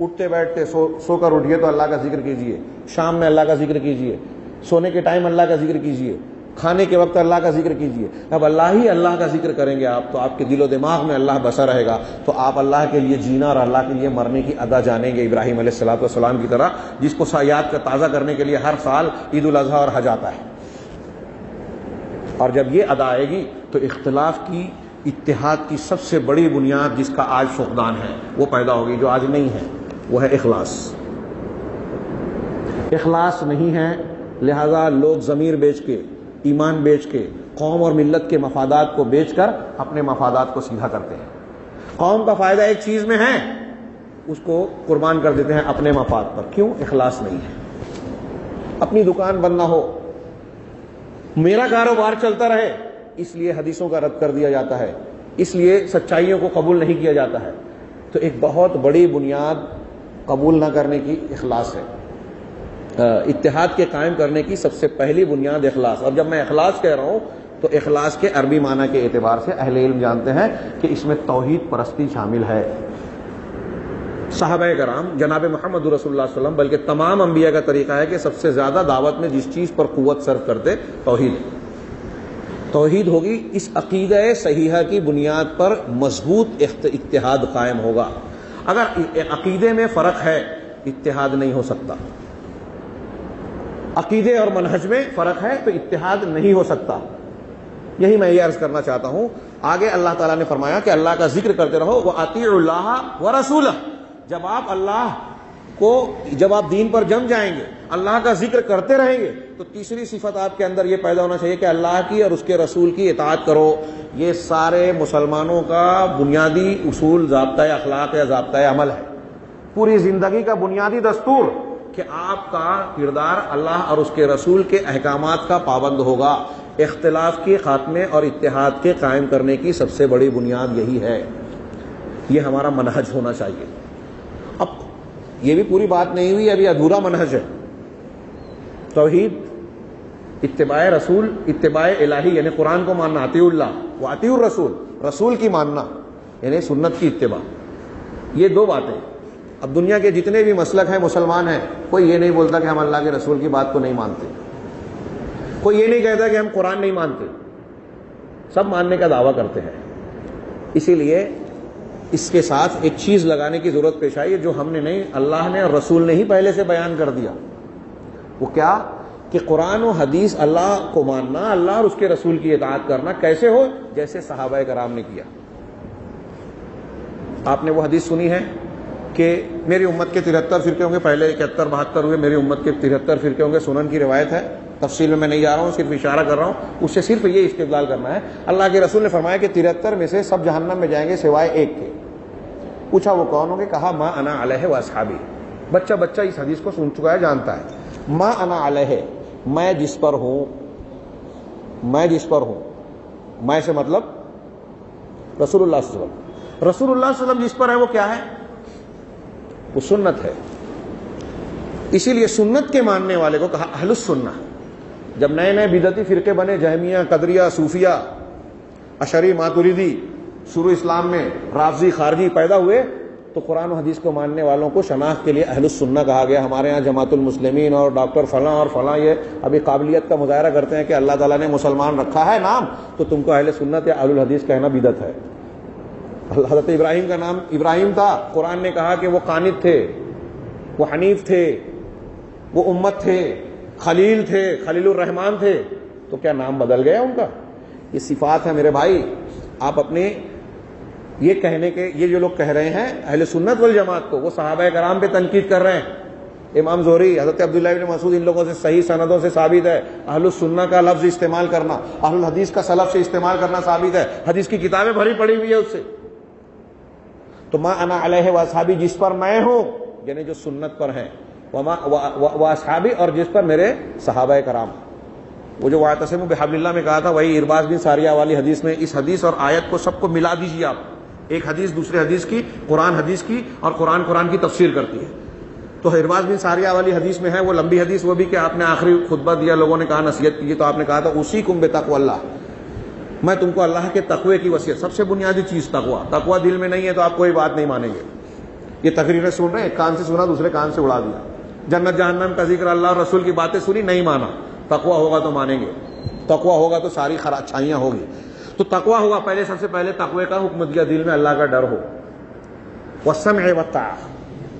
اٹھتے بیٹھتے سو کر اٹھیے تو اللہ کا ذکر کیجیے، شام میں اللہ کا ذکر کیجیے، سونے کے ٹائم اللہ کا ذکر کیجیے، کھانے کے وقت اللہ کا ذکر کیجیے۔ اب اللہ کا ذکر کریں گے آپ تو آپ کے دل و دماغ میں اللہ بسا رہے گا، تو آپ اللہ کے لیے جینا اور اللہ کے لیے مرنے کی ادا جانیں گے، ابراہیم علیہ الصلوۃ والسلام کی طرح، جس کو یاد کا تازہ کرنے کے لیے ہر سال عید الاضحیٰ اور حج آتا ہے۔ اور جب یہ ادا آئے گی تو اختلاف کی، اتحاد کی سب سے بڑی بنیاد جس کا آج فقدان ہے وہ پیدا ہوگی، جو آج نہیں ہے، وہ ہے اخلاص۔ اخلاص نہیں ہے، لہذا لوگ ضمیر بیچ کے، ایمان بیچ کے، قوم اور ملت کے مفادات کو بیچ کر اپنے مفادات کو سیدھا کرتے ہیں۔ قوم کا فائدہ ایک چیز میں ہے، اس کو قربان کر دیتے ہیں اپنے مفاد پر۔ کیوں؟ اخلاص نہیں ہے۔ اپنی دکان بند نہ ہو، میرا کاروبار چلتا رہے، اس لیے حدیثوں کا رد کر دیا جاتا ہے، اس لیے سچائیوں کو قبول نہیں کیا جاتا ہے۔ تو ایک بہت بڑی بنیاد قبول نہ کرنے کی اخلاص ہے۔ اتحاد کے قائم کرنے کی سب سے پہلی بنیاد اخلاص۔ اور جب میں اخلاص کہہ رہا ہوں تو اخلاص کے عربی معنی کے اعتبار سے اہل علم جانتے ہیں کہ اس میں توحید پرستی شامل ہے۔ صحابہ کرام، جناب محمد رسول اللہ صلی اللہ علیہ وسلم، بلکہ تمام انبیاء کا طریقہ ہے کہ سب سے زیادہ دعوت میں جس چیز پر قوت صرف کرتے توحید۔ توحید ہوگی، اس عقیدہ صحیحہ کی بنیاد پر مضبوط اتحاد قائم ہوگا۔ اگر عقیدے میں فرق ہے، اتحاد نہیں ہو سکتا۔ عقیدے اور منہج میں فرق ہے تو اتحاد نہیں ہو سکتا۔ یہی میں یہ عرض کرنا چاہتا ہوں۔ آگے اللہ تعالیٰ نے فرمایا کہ اللہ کا ذکر کرتے رہو، وَأَطِيعُوا اللَّهَ وَرَسُولَهُ۔ جب آپ دین پر جم جائیں گے، اللہ کا ذکر کرتے رہیں گے، تو تیسری صفت آپ کے اندر یہ پیدا ہونا چاہیے کہ اللہ کی اور اس کے رسول کی اطاعت کرو۔ یہ سارے مسلمانوں کا بنیادی اصول، ضابطۂ اخلاق یا ضابطۂ عمل ہے، پوری زندگی کا بنیادی دستور، کہ آپ کا کردار اللہ اور اس کے رسول کے احکامات کا پابند ہوگا۔ اختلاف کے خاتمے اور اتحاد کے قائم کرنے کی سب سے بڑی بنیاد یہی ہے۔ یہ ہمارا منہج ہونا چاہیے۔ اب یہ بھی پوری بات نہیں ہوئی، ابھی ادھورا منہج ہے۔ توحید، اتباع رسول، اتباع الہی یعنی قرآن کو ماننا، اطیعوا اللہ و اطیعوا الرسول، رسول کی ماننا یعنی سنت کی اتباع۔ یہ دو باتیں۔ اب دنیا کے جتنے بھی مسلک ہیں، مسلمان ہیں، کوئی یہ نہیں بولتا کہ ہم اللہ کے رسول کی بات کو نہیں مانتے، کوئی یہ نہیں کہتا کہ ہم قرآن نہیں مانتے، سب ماننے کا دعویٰ کرتے ہیں۔ اسی لیے اس کے ساتھ ایک چیز لگانے کی ضرورت پیش آئی ہے جو ہم نے نہیں، اللہ نے اور رسول نے ہی پہلے سے بیان کر دیا۔ وہ کیا؟ کہ قرآن و حدیث، اللہ کو ماننا، اللہ اور اس کے رسول کی اطاعت کرنا کیسے ہو؟ جیسے صحابہ کرام نے کیا۔ آپ نے وہ حدیث سنی ہے کہ میری امت کے 73 فرقے ہوں گے، پہلے 71 72 ہوئے، میری امت کے 73 فرقے ہوں گے، سنن کی روایت ہے، تفصیل میں نہیں جا رہا ہوں، صرف اشارہ کر رہا ہوں، اس سے صرف یہ استدلال کرنا ہے۔ اللہ کے رسول نے فرمایا کہ 73 میں سے سب جہنم میں جائیں گے سوائے ایک کے۔ پوچھا وہ کون ہوں گے؟ کہا ما انا علیہ و اصحابی۔ بچہ اس حدیث کو سن چکا ہے، جانتا ہے۔ ما انا علیہ، میں جس پر ہوں، میں جس پر ہوں، میں سے مطلب رسول اللہ صلی اللہ علیہ وسلم۔ رسول اللہ صلی اللہ علیہ وسلم جس پر ہے وہ کیا ہے؟ وہ سنت ہے۔ اسی لیے سنت کے ماننے والے کو کہا اہل السنہ۔ جب نئے نئے بدعتی فرقے بنے، جہمیہ، قدریہ، صوفیہ، اشعری، ماتریدی، شروع اسلام میں رافضی، خارجی پیدا ہوئے، تو قرآن و حدیث کو ماننے والوں کو شناخت کے لیے اہل السنہ کہا گیا۔ ہمارے ہاں جماعت المسلمین اور ڈاکٹر فلاں اور فلاں یہ ابھی قابلیت کا مظاہرہ کرتے ہیں کہ اللہ تعالیٰ نے مسلمان رکھا ہے نام، تو تم کو اہل سنت یا اہل الحدیث کہنا بدعت ہے۔ حضرت ابراہیم کا نام ابراہیم تھا، قرآن نے کہا کہ وہ قانت تھے، وہ حنیف تھے، وہ امت تھے، خلیل تھے، خلیل الرحمان تھے، تو کیا نام بدل گیا ان کا؟ یہ صفات ہے میرے بھائی۔ آپ اپنے یہ کہنے کے، یہ جو لوگ کہہ رہے ہیں اہل سنت والجماعت کو، وہ صحابہ کرام پہ تنقید کر رہے ہیں۔ امام زہری، حضرت عبداللہ ابن مسعود، ان لوگوں سے صحیح سندوں سے ثابت ہے اہل السنہ کا لفظ استعمال کرنا، اہل الحدیث کا سلف سے استعمال کرنا ثابت ہے، حدیث کی کتابیں بھری پڑی ہوئی ہے اس سے۔ تو ما انا علیہ و اصحابی، جس پر میں ہوں یعنی جو سنت پر ہیں، و اصحابی، اور جس پر میرے صحابہ کرام۔ وہ جو واعتصموا بحبل اللہ میں کہا تھا، وہی ارباز بن ساریہ والی حدیث میں، اس حدیث اور آیت کو سب کو ملا دیجیے آپ، ایک حدیث دوسرے حدیث کی، قرآن حدیث کی، اور قرآن کی تفسیر کرتی ہے۔ تو ارباز بن ساریہ والی حدیث میں ہے، وہ لمبی حدیث، وہ بھی کہ آپ نے آخری خطبہ دیا، لوگوں نے کہا نصیحت کیجیے، تو آپ نے کہا تھا اوصیکم بتقوی اللہ، میں تم کو اللہ کے تقوی کی وصیت، سب سے بنیادی چیز تقوی۔ تقوی دل میں نہیں ہے تو آپ کوئی بات نہیں مانیں گے۔ یہ تقریریں سن رہے ہیں، ایک کان سے سنا دوسرے کان سے اڑا دیا. جنت جہنم کا ذکر، اللہ اور رسول کی باتیں سنی، نہیں مانا. تقویٰ ہوگا تو مانیں گے، تقویٰ ہوگا تو ساری اچھائیاں ہوگی. تو تقویٰ ہوا، پہلے سب سے پہلے تقوی کا حکم دیا، دل میں اللہ کا ڈر ہو. والسمع والطاعہ،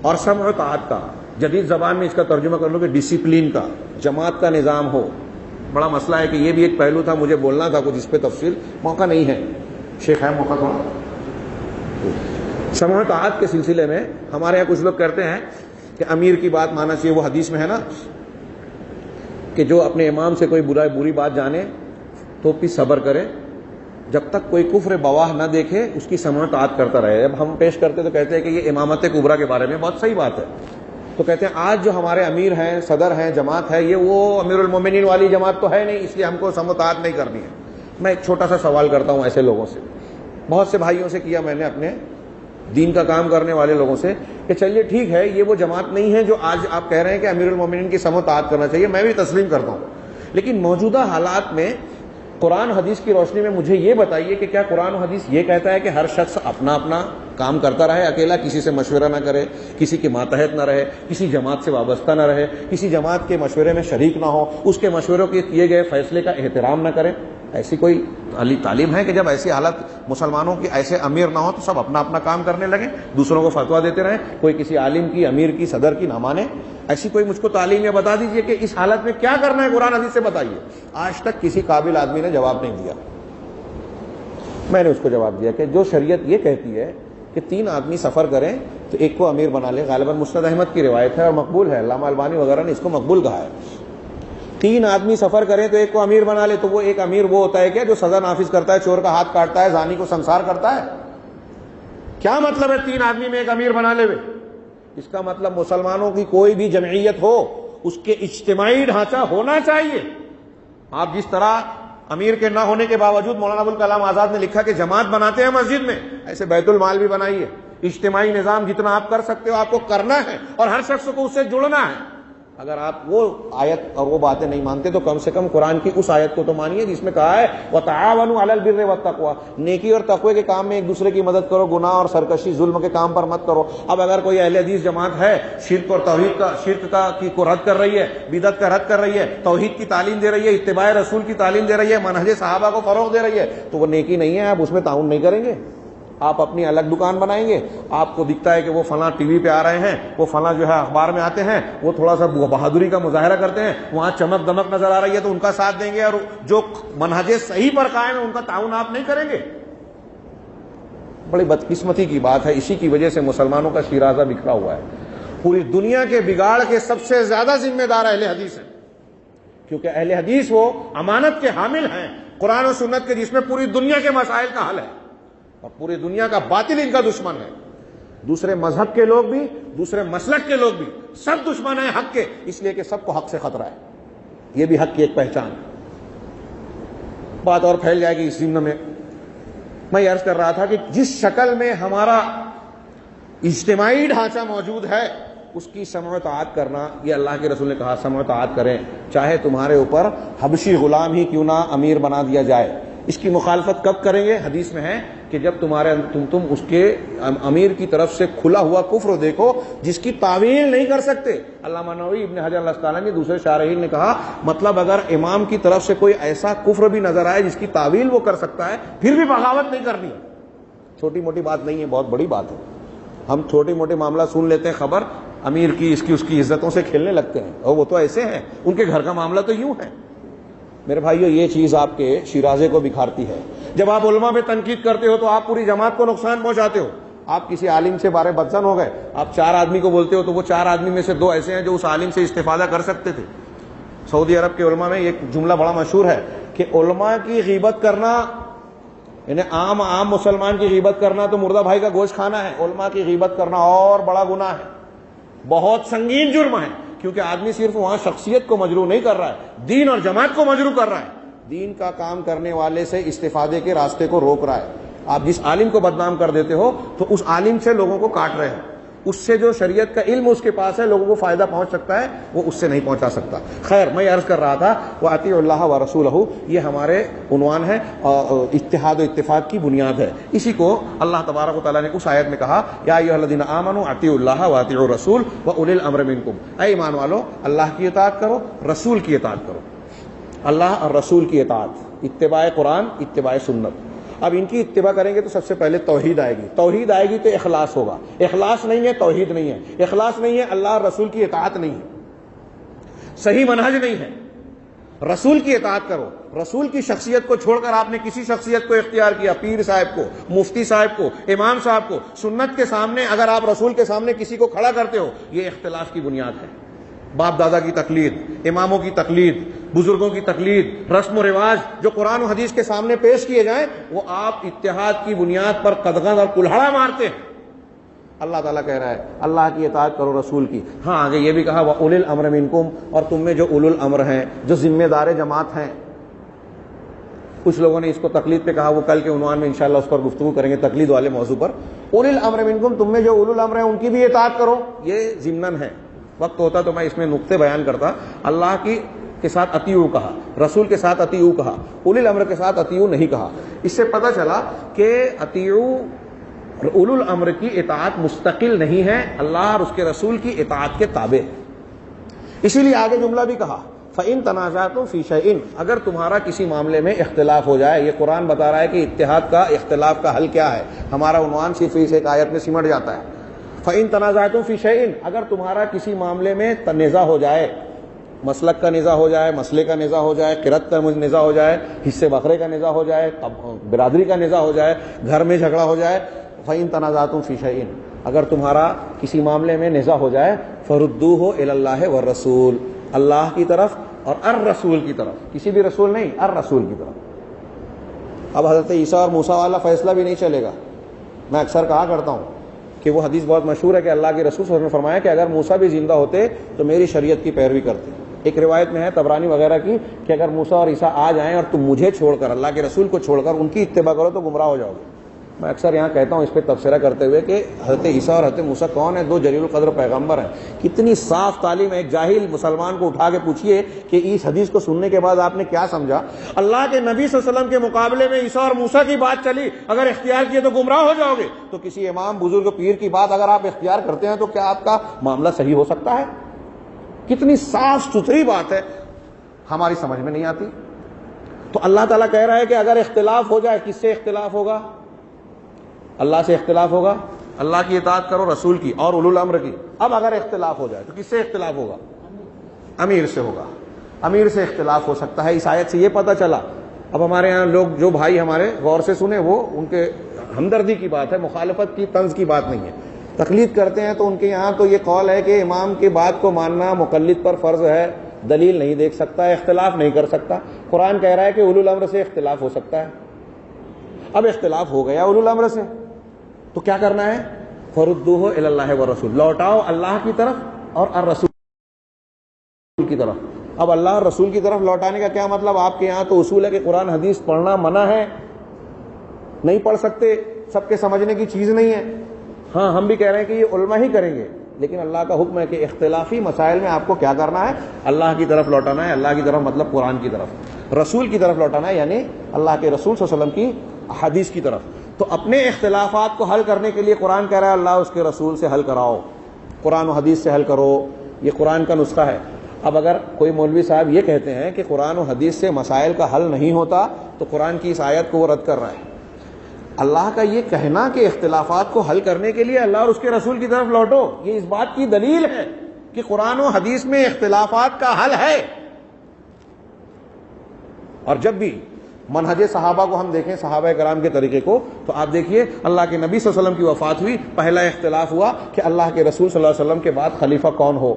اور سمع و طاعت کا جدید زبان میں اس کا ترجمہ کر لو کہ ڈسپلین کا، جماعت کا نظام ہو. بڑا مسئلہ ہے کہ یہ بھی ایک پہلو تھا، مجھے بولنا تھا کچھ اس پہ تفصیل، موقع نہیں ہے. شیخ ہے موقع تھوڑا. سمع و طاعت کے سلسلے میں ہمارے یہاں کچھ لوگ کہتے ہیں کہ امیر کی بات ماننا چاہیے. وہ حدیث میں ہے نا کہ جو اپنے امام سے کوئی بری بات جانے تو بھی صبر کرے، جب تک کوئی کفر بواہ نہ دیکھے اس کی سمع و طاعت کرتا رہے. جب ہم پیش کرتے تو کہتے ہیں کہ یہ امامت کبریٰ کے بارے میں بہت صحیح بات ہے. تو کہتے ہیں آج جو ہمارے امیر ہیں، صدر ہیں، جماعت ہے، یہ وہ امیر المومنین والی جماعت تو ہے نہیں، اس لیے ہم کو سمع و طاعت نہیں کرنی ہے. میں ایک چھوٹا سا سوال کرتا ہوں ایسے لوگوں سے، بہت سے بھائیوں سے کیا میں نے، اپنے دین کا کام کرنے والے لوگوں سے، کہ چلیے ٹھیک ہے یہ وہ جماعت نہیں ہے جو آج آپ کہہ رہے ہیں کہ امیر المومنین کی سمع و طاعت کرنا چاہیے، میں بھی تسلیم کرتا ہوں، لیکن موجودہ حالات میں قرآن حدیث کی روشنی میں مجھے یہ بتائیے کہ کیا قرآن و حدیث یہ کہتا ہے کہ ہر شخص اپنا اپنا کام کرتا رہے، اکیلا، کسی سے مشورہ نہ کرے، کسی کے ماتحت نہ رہے، کسی جماعت سے وابستہ نہ رہے، کسی جماعت کے مشورے میں شریک نہ ہو، اس کے مشوروں کے کیے گئے فیصلے کا احترام نہ کرے؟ ایسی کوئی تعلیم ہے کہ جب ایسی حالت مسلمانوں کی ایسے امیر نہ ہو تو سب اپنا اپنا کام کرنے لگے، دوسروں کو فتویٰ دیتے رہیں، کوئی کسی عالم کی، امیر کی، صدر کی نہ مانے؟ ایسی کوئی مجھ کو تعلیم یا بتا دیجئے کہ اس حالت میں کیا کرنا ہے، قرآن حدیث سے بتائیے. آج تک کسی قابل آدمی نے جواب نہیں دیا. میں نے اس کو جواب دیا کہ جو شریعت یہ کہتی ہے کہ 3 آدمی سفر کریں تو ایک کو امیر بنا لے، غالباً مسند احمد کی روایت ہے اور مقبول ہے، علامہ البانی وغیرہ نے اس کو مقبول کہا ہے. 3 آدمی سفر کریں تو ایک کو امیر بنا لے، تو وہ ایک امیر وہ ہوتا ہے کیا جو سزا نافذ کرتا ہے، چور کا ہاتھ کاٹتا ہے، زانی کو سنسار کرتا ہے؟ کیا مطلب ہے 3 آدمی میں ایک امیر بنا لے؟ اس کا مطلب مسلمانوں کی کوئی بھی جمعیت ہو اس کے اجتماعی ڈھانچہ ہونا چاہیے. آپ جس طرح امیر کے نہ ہونے کے باوجود مولانا ابوالکلام آزاد نے لکھا کہ جماعت بناتے ہیں مسجد میں، ایسے بیت المال بھی بنائیے. اجتماعی نظام جتنا آپ کر سکتے ہو آپ کو کرنا ہے اور ہر شخص کو اس سے جڑنا ہے. اگر آپ وہ آیت اور وہ باتیں نہیں مانتے تو کم سے کم قرآن کی اس آیت کو تو مانیے جس میں کہا ہے وَتَعَاوَنُوا عَلَى الْبِرِّ وَالتَّقْوَىٰ، نیکی اور تقوی کے کام میں ایک دوسرے کی مدد کرو، گناہ اور سرکشی ظلم کے کام پر مت کرو. اب اگر کوئی اہل حدیث جماعت ہے شرک اور توحید کا، شرک کو رد کر رہی ہے، بدعت کا رد کر رہی ہے، توحید کی تعلیم دے رہی ہے، اتباع رسول کی تعلیم دے رہی ہے، منہج صحابہ کو فروغ دے رہی ہے، تو وہ نیکی نہیں ہے. آپ اس میں تعاون نہیں کریں گے، آپ اپنی الگ دکان بنائیں گے. آپ کو دکھتا ہے کہ وہ فلاں ٹی وی پہ آ رہے ہیں، وہ فلاں جو ہے اخبار میں آتے ہیں، وہ تھوڑا سا بہادری کا مظاہرہ کرتے ہیں، وہاں چمک دمک نظر آ رہی ہے تو ان کا ساتھ دیں گے، اور جو منہج صحیح پر قائم ہے ان کا تعاون آپ نہیں کریں گے. بڑی بدقسمتی کی بات ہے. اسی کی وجہ سے مسلمانوں کا شیرازہ بکھرا ہوا ہے. پوری دنیا کے بگاڑ کے سب سے زیادہ ذمہ دار اہل حدیث ہیں، کیونکہ اہل حدیث وہ امانت کے حامل ہیں قرآن و سنت کے، جس میں پوری دنیا کے مسائل کا حل ہے، اور پوری دنیا کا باطل ان کا دشمن ہے. دوسرے مذہب کے لوگ بھی، دوسرے مسلک کے لوگ بھی، سب دشمن ہیں حق کے، اس لیے کہ سب کو حق سے خطرہ ہے. یہ بھی حق کی ایک پہچان ہے. بات اور پھیل جائے گی اس ضمن میں. میں یہ عرض کر رہا تھا کہ جس شکل میں ہمارا اجتماعی ڈھانچہ موجود ہے اس کی سمع و طاعت کرنا، یہ اللہ کے رسول نے کہا سمع و طاعت کریں، چاہے تمہارے اوپر حبشی غلام ہی کیوں نہ امیر بنا دیا جائے. اس کی مخالفت کب کریں گے؟ حدیث میں ہے کہ جب تم اس کے امیر کی طرف سے کھلا ہوا کفر دیکھو جس کی تعویل نہیں کر سکتے. علامہ نووی، ابن حجر الاسقلانی، دوسرے شارحین نے کہا مطلب اگر امام کی طرف سے کوئی ایسا کفر بھی نظر آئے جس کی تعویل وہ کر سکتا ہے، پھر بھی بغاوت نہیں کرنی. چھوٹی موٹی بات نہیں ہے، بہت بڑی بات ہے. ہم چھوٹے موٹے معاملہ سن لیتے ہیں، خبر امیر کی، اس کی عزتوں سے کھیلنے لگتے ہیں، اور وہ تو ایسے ہیں، ان کے گھر کا معاملہ تو یوں ہے. میرے بھائیو، یہ چیز آپ کے شیرازے کو بکھارتی ہے. جب آپ علماء پہ تنقید کرتے ہو تو آپ پوری جماعت کو نقصان پہنچاتے ہو. آپ کسی عالم سے بارے بدزن ہو گئے، آپ 4 آدمی کو بولتے ہو تو وہ 4 آدمی میں سے 2 ایسے ہیں جو اس عالم سے استفادہ کر سکتے تھے. سعودی عرب کے علماء میں ایک جملہ بڑا مشہور ہے کہ علماء کی غیبت کرنا، یعنی عام مسلمان کی غیبت کرنا تو مردہ بھائی کا گوشت کھانا ہے، علماء کی غیبت کرنا اور بڑا گناہ ہے، بہت سنگین جرم ہے. کیونکہ آدمی صرف وہاں شخصیت کو مجروح نہیں کر رہا ہے، دین اور جماعت کو مجروح کر رہا ہے، دین کا کام کرنے والے سے استفادے کے راستے کو روک رہا ہے. آپ جس عالم کو بدنام کر دیتے ہو تو اس عالم سے لوگوں کو کاٹ رہے ہیں. اس سے جو شریعت کا علم اس کے پاس ہے لوگوں کو فائدہ پہنچ سکتا ہے وہ اس سے نہیں پہنچا سکتا. خیر میں عرض کر رہا تھا وَأَطِیعُوا اللَّهَ وَرَسُولَهُ یہ ہمارے عنوان ہے اور اتحاد و اتفاق کی بنیاد ہے. اسی کو اللہ تبارک و تعالیٰ نے اس آیت میں کہا یا ایھا الذین آمنوا اطیعوا اللہ واطیعوا الرسول واولی الامر منکم. اے ایمان والو اللہ کی اطاعت کرو رسول کی اطاعت کرو. اللہ اور رسول کی اطاعت, اتباع قرآن, اتباع سنت. اب ان کی اتباع کریں گے تو سب سے پہلے توحید آئے گی. توحید آئے گی تو اخلاص ہوگا. اخلاص نہیں ہے توحید نہیں ہے. اخلاص نہیں ہے اللہ اور رسول کی اطاعت نہیں ہے. صحیح منہج نہیں ہے. رسول کی اطاعت کرو. رسول کی شخصیت کو چھوڑ کر آپ نے کسی شخصیت کو اختیار کیا, پیر صاحب کو, مفتی صاحب کو, امام صاحب کو, سنت کے سامنے اگر آپ رسول کے سامنے کسی کو کھڑا کرتے ہو یہ اختلاف کی بنیاد ہے. باپ دادا کی تقلید, اماموں کی تقلید, بزرگوں کی تقلید, رسم و رواج جو قرآن و حدیث کے سامنے پیش کیے جائیں وہ آپ اتحاد کی بنیاد پر قدغن اور کلہڑا مارتے ہیں. اللہ تعالیٰ کہہ رہا ہے اللہ کی اطاعت کرو رسول کی. ہاں آگے یہ بھی کہا وَأُولِي الْأَمْرِ مِنْكُمْ اور تم میں جو اولو الامر ہیں, جو ذمہ دار جماعت ہیں. کچھ لوگوں نے اس کو تقلید پہ کہا, وہ کل کے عنوان میں انشاءاللہ اس پر گفتگو کریں گے تقلید والے موضوع پر. اولی الامر منکم تم میں جو اولو الامر ہیں ان کی بھی اطاعت کرو. یہ ضمناً ہے. وقت ہوتا تو میں اس میں نقطے بیان کرتا. اللہ کی کے ساتھ اطیعوا کہا, رسول کے ساتھ اطیعوا کہا, اولی الامر کے ساتھ اطیعوا نہیں کہا. اس سے پتہ چلا کہ اطیعوا اولو الامر کی اطاعت مستقل نہیں ہے, اللہ اور اس کے رسول کی اطاعت کے تابع. اسی لیے آگے جملہ بھی کہا فَإِن تَنَازَعْتُمْ فِي شَيْءٍ اگر تمہارا کسی معاملے میں اختلاف ہو جائے. یہ قرآن بتا رہا ہے کہ اتحاد کا اختلاف کا حل کیا ہے. ہمارا عنوان صرف اس ایک آیت میں سمٹ جاتا ہے. فَإِن تَنَازَعْتُمْ فِي شَيْءٍ اگر تمہارا کسی معاملے میں تنازع ہو جائے, مسلک کا نزاع ہو جائے, مسئلے کا نزاع ہو جائے, قرأت کا نزاع ہو جائے, حصے بکرے کا نزاع ہو جائے, برادری کا نزاع ہو جائے, گھر میں جھگڑا ہو جائے. فَإِن تَنَازَعْتُمْ فِي شَيْءٍ اگر تمہارا کسی معاملے میں نزاع ہو جائے فَرُدُّوهُ إِلَى اللَّهِ وَالرَّسُولِ اللہ کی طرف اور الرسول کی طرف, کسی بھی رسول نہیں الرسول کی طرف. اب حضرت عیسیٰ اور موسیٰ والا فیصلہ بھی نہیں چلے گا. میں اکثر کہا کرتا ہوں کہ وہ حدیث بہت مشہور ہے کہ اللہ کے رسول صلی اللہ علیہ وسلم نے فرمایا کہ اگر موسیٰ بھی زندہ ہوتے تو میری شریعت کی پیروی کرتے. ایک روایت میں ہے طبرانی وغیرہ کی کہ اگر موسیٰ اور عیسیٰ آ جائیں اور تم مجھے چھوڑ کر اللہ کے رسول کو چھوڑ کر ان کی اتباع کرو تو گمراہ ہو جاؤ گے. میں اکثر یہاں کہتا ہوں اس پہ تبصرہ کرتے ہوئے کہ حضرت عیسیٰ اور حضرت موسیٰ کون ہیں؟ دو جلیل القدر پیغمبر ہیں. کتنی صاف تعلیم ہے. ایک جاہل مسلمان کو اٹھا کے پوچھئے کہ اس حدیث کو سننے کے بعد آپ نے کیا سمجھا. اللہ کے نبی صلی اللہ علیہ وسلم کے مقابلے میں عیسیٰ اور موسیٰ کی بات چلی, اگر اختیار کیے تو گمراہ ہو جاؤ گے. تو کسی امام بزرگ پیر کی بات اگر آپ اختیار کرتے ہیں تو کیا آپ کا معاملہ صحیح ہو سکتا ہے؟ کتنی صاف ستھری بات ہے, ہماری سمجھ میں نہیں آتی. تو اللہ تعالیٰ کہہ رہا ہے کہ اگر اختلاف ہو جائے, کس سے اختلاف ہوگا؟ اللہ سے اختلاف ہوگا. اللہ کی اطاعت کرو رسول کی اور اولو الامر کی. اب اگر اختلاف ہو جائے تو کس سے اختلاف ہوگا؟ امیر سے ہوگا. امیر سے اختلاف ہو سکتا ہے. اس آیت سے یہ پتہ چلا. اب ہمارے یہاں لوگ جو بھائی ہمارے غور سے سنیں وہ ان کے ہمدردی کی بات ہے, مخالفت کی طنز کی بات نہیں ہے. تقلید کرتے ہیں تو ان کے یہاں تو یہ قول ہے کہ امام کی بات کو ماننا مقلد پر فرض ہے, دلیل نہیں دیکھ سکتا, اختلاف نہیں کر سکتا. قرآن کہہ رہا ہے کہ اولو الامر سے اختلاف ہو سکتا ہے. اب اختلاف ہو گیا اولو الامر سے تو کیا کرنا ہے؟ فَرُدُّوهُ إِلَى اللَّهِ وَالرَّسُولِ لوٹاؤ اللہ کی طرف اور الرسول کی طرف. اب اللہ اور رسول کی طرف لوٹانے کا کیا مطلب؟ آپ کے یہاں تو اصول ہے کہ قرآن حدیث پڑھنا منع ہے, نہیں پڑھ سکتے, سب کے سمجھنے کی چیز نہیں ہے. ہاں ہم بھی کہہ رہے ہیں کہ یہ علماء ہی کریں گے, لیکن اللہ کا حکم ہے کہ اختلافی مسائل میں آپ کو کیا کرنا ہے؟ اللہ کی طرف لوٹانا ہے. اللہ کی طرف مطلب قرآن کی طرف, رسول کی طرف لوٹانا ہے یعنی اللہ کے رسول صلی اللہ علیہ وسلم کی حدیث کی طرف. تو اپنے اختلافات کو حل کرنے کے لیے قرآن کہہ رہا ہے اللہ اس کے رسول سے حل کراؤ, قرآن و حدیث سے حل کرو. یہ قرآن کا نسخہ ہے. اب اگر کوئی مولوی صاحب یہ کہتے ہیں کہ قرآن و حدیث سے مسائل کا حل نہیں ہوتا تو قرآن کی اس آیت کو وہ رد کر رہا ہے. اللہ کا یہ کہنا کہ اختلافات کو حل کرنے کے لیے اللہ اور اس کے رسول کی طرف لوٹو, یہ اس بات کی دلیل ہے کہ قرآن و حدیث میں اختلافات کا حل ہے. اور جب بھی منہج صحابہ کو ہم دیکھیں, صحابہ کرام کے طریقے کو, تو آپ دیکھیے اللہ کے نبی صلی اللہ علیہ وسلم کی وفات ہوئی, پہلا اختلاف ہوا کہ اللہ کے رسول صلی اللہ علیہ وسلم کے بعد خلیفہ کون ہو.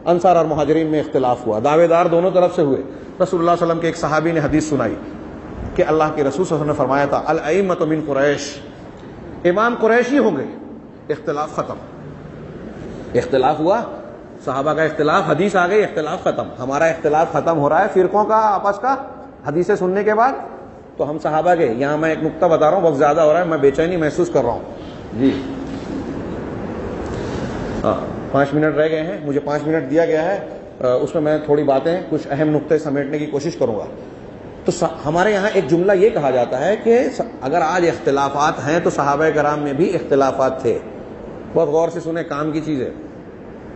انصار اور مہاجرین میں اختلاف ہوا, دعوے دار دونوں طرف سے ہوئے. رسول اللہ صلی اللہ علیہ وسلم کے ایک صحابی نے حدیث سنائی کہ اللہ کے رسول صلی اللہ علیہ وسلم نے فرمایا تھا الائمۃ من قریش, امام قریشی ہوں گے. اختلاف ختم. اختلاف ہوا, صحابہ کا اختلاف, حدیث آ گئی, اختلاف ختم. ہمارا اختلاف ختم ہو رہا ہے فرقوں کا آپس کا حدیثیں سننے کے بعد. تو ہم صحابہ کے یہاں میں ایک نقطہ بتا رہا ہوں, وقت زیادہ ہو رہا ہے, میں بے چینی محسوس کر رہا ہوں جی. ہاں 5 منٹ رہ گئے ہیں, مجھے 5 منٹ دیا گیا ہے, اس میں تھوڑی باتیں کچھ اہم نقطے سمیٹنے کی کوشش کروں گا. تو ہمارے یہاں ایک جملہ یہ کہا جاتا ہے کہ اگر آج اختلافات ہیں تو صحابہ کرام میں بھی اختلافات تھے. بہت غور سے سنیں, کام کی چیز ہے.